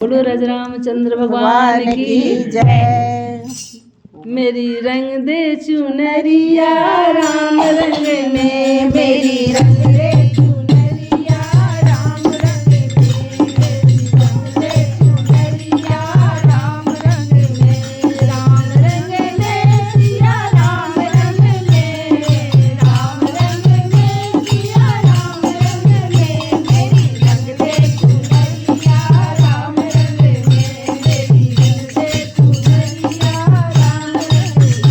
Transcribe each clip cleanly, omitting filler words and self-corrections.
बोलो राजा रामचंद्र भगवान भगवान की की जय। मेरी रंग दे चुनरिया राम रंग में मेरी रंग दे चुनरिया राम रंग में, मेरी रंग दे चुनरिया राम रंग में, राम रंग में सिया राम रंग में, राम रंग में सिया राम रंग में, मेरी रंग दे चुनरिया राम रंग में, मेरी रंग दे चुनरिया राम रंग में।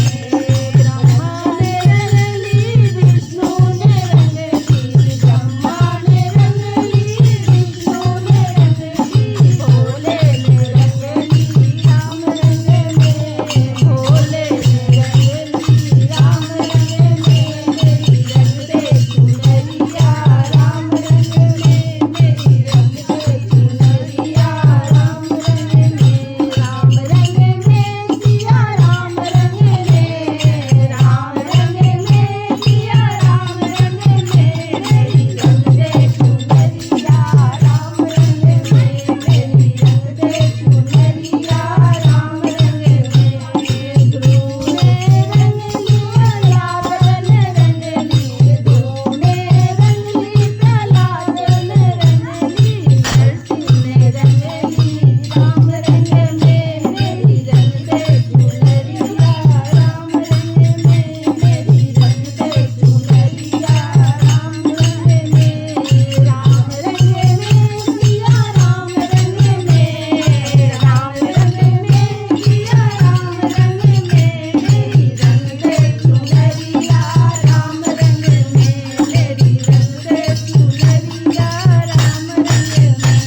ब्रह्मा ने रंग ली विष्णु ने रंग ली, ब्रह्मा ने रंग ली विष्णु ने रंग ली, भोले ने रंग ली राम रंग में, भोले ने रंग ली राम रंग में, मेरी रंग दे चुनरिया राम रंग में, मेरी रंग दे चुनरिया राम रंग में, राम रंग में सिया राम रंग में, राम रंग में सिया राम रंग में, मेरी रंग दे चुनरिया राम रंग में, मेरी रंग दे चुनरिया राम रंग में। ध्रुव ने रंग ली प्रहलाद ने रंग ली, ध्रुव ने रंग ली प्रहलाद ने रंग ली, नरसिंह ने रंग ली राम रंग में, मेरी रंग दे चुनरिया राम रंग में, मेरी रंग दे चुनरिया राम रंग में, राम रंग में सिया राम रंग में, राम रंग में सिया राम रंग में, मेरी रंग दे चुनरिया राम रंग में, मेरी रंग दे चुनरिया राम रंग में।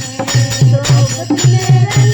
द्रौपदी ने रंग